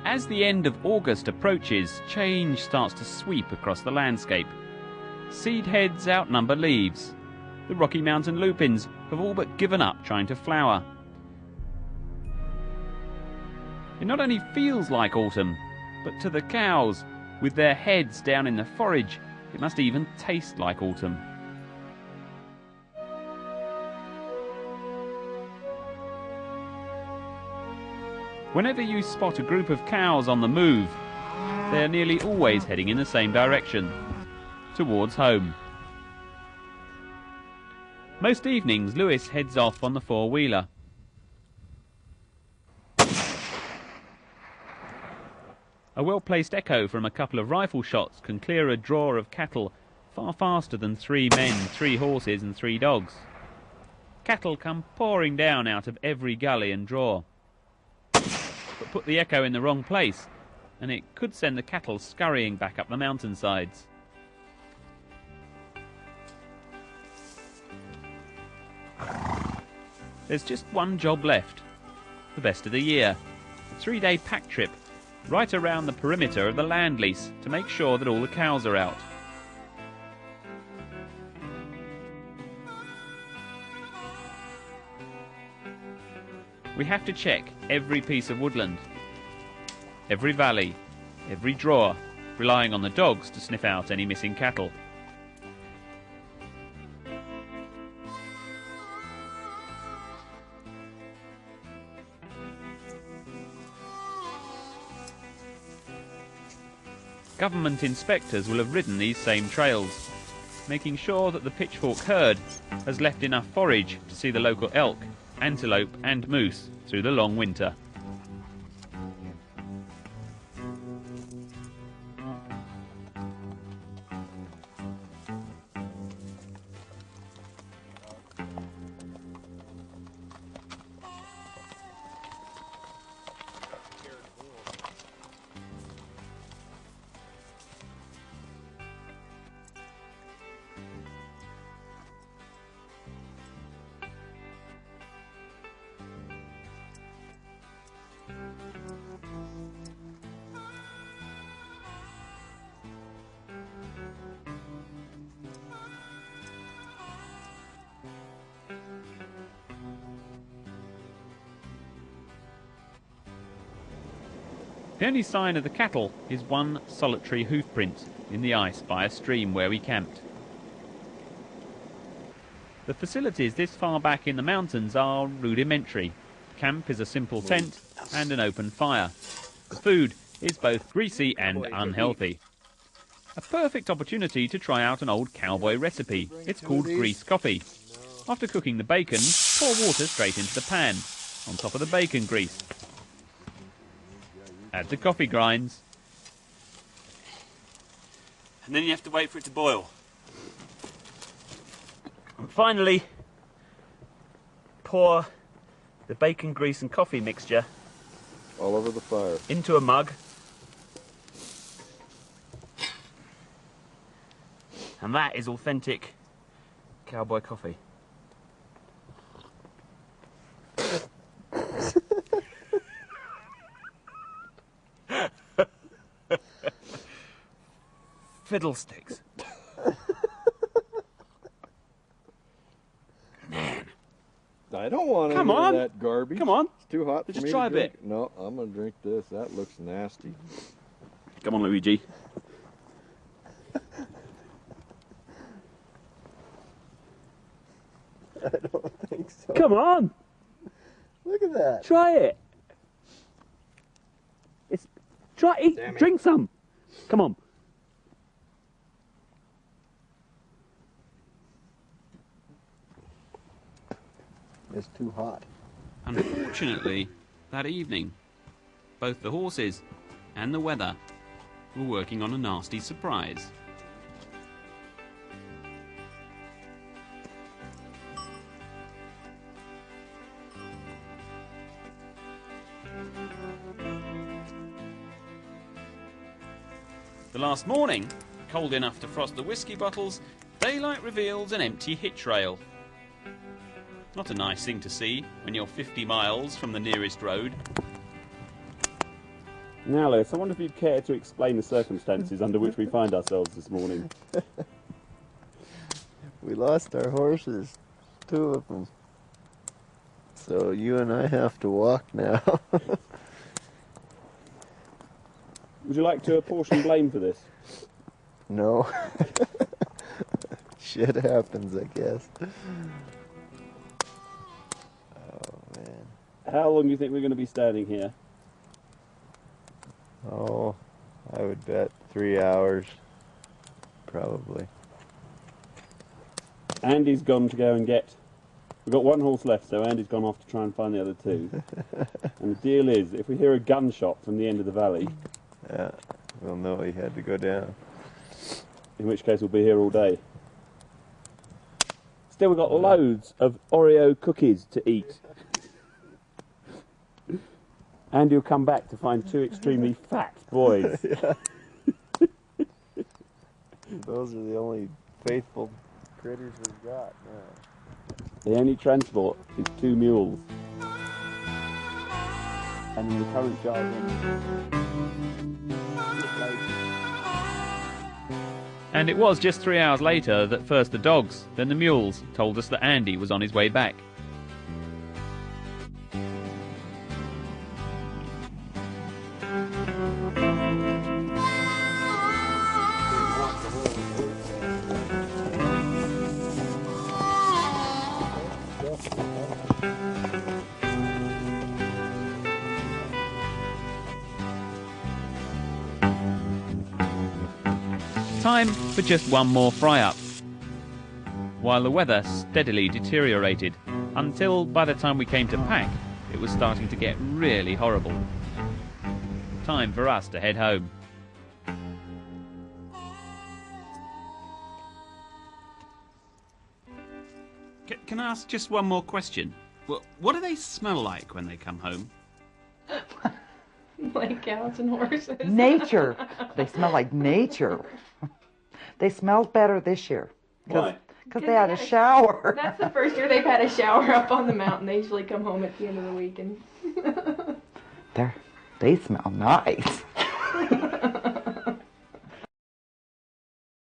As the end of August approaches, change starts to sweep across the landscape. Seed heads outnumber leaves. The Rocky Mountain lupins have all but given up trying to flower. It not only feels like autumn, but to the cows, with their heads down in the forage, it must even taste like autumn. Whenever you spot a group of cows on the move, they are nearly always heading in the same direction, towards home. Most evenings, Lewis heads off on the four-wheeler. A well-placed echo from a couple of rifle shots can clear a draw of cattle far faster than 3 men, 3 horses and 3 dogs. Cattle come pouring down out of every gully and draw. But put the echo in the wrong place, and it could send the cattle scurrying back up the mountainsides. There's just one job left, the best of the year, a 3-day pack trip right around the perimeter of the land lease to make sure that all the cows are out. We have to check every piece of woodland, every valley, every draw, relying on the dogs to sniff out any missing cattle. Government inspectors will have ridden these same trails, making sure that the pitchfork herd has left enough forage to see the local elk, antelope and moose through the long winter. The only sign of the cattle is one solitary hoofprint in the ice by a stream where we camped. The facilities this far back in the mountains are rudimentary. Camp is a simple tent and an open fire. The food is both greasy and unhealthy. A perfect opportunity to try out an old cowboy recipe. It's called grease coffee. After cooking the bacon, pour water straight into the pan, on top of the bacon grease. Add the coffee grinds. And then you have to wait for it to boil. And finally, pour the bacon grease and coffee mixture all over the fire into a mug. And that is authentic cowboy coffee. Fiddlesticks. Man. I don't want any of that garbage. Come on. It's too hot for Just me try to drink. a bit. No, I'm going to drink this. That looks nasty. Come on, Luigi. I don't think so. Come on. Look at that. Try it. Drink some. Come on. It's too hot. Unfortunately, that evening, both the horses and the weather were working on a nasty surprise. The last morning, cold enough to frost the whiskey bottles, daylight reveals an empty hitch rail. Not a nice thing to see when you're 50 miles from the nearest road. Now, Lewis, I wonder if you'd care to explain the circumstances under which we find ourselves this morning. We lost our horses, 2 of them. So you and I have to walk now. Would you like to apportion blame for this? No. Shit happens, I guess. Oh, man. How long do you think we're going to be standing here? Oh, I would bet 3 hours. Probably. Andy's gone to go and get... We've got 1 horse left, so Andy's gone off to try and find the other 2. And the deal is, if we hear a gunshot from the end of the valley... Yeah, we'll know he had to go down. In which case we'll be here all day. Still, we've got loads of Oreo cookies to eat. Andy will come back to find 2 extremely fat boys. Yeah. Those are the only faithful critters we've got now. The only transport is 2 mules. And in the current jargon... And it was just 3 hours later that first the dogs, then the mules, told us that Andy was on his way back. Time for just one more fry-up, while the weather steadily deteriorated, until by the time we came to pack, it was starting to get really horrible. Time for us to head home. Can I ask just one more question? What do they smell like when they come home? Like cows and horses. Nature. They smell like nature. They smelled better this year. Why? Because they had a shower. That's the first year they've had a shower up on the mountain. They usually come home at the end of the week and They smell nice.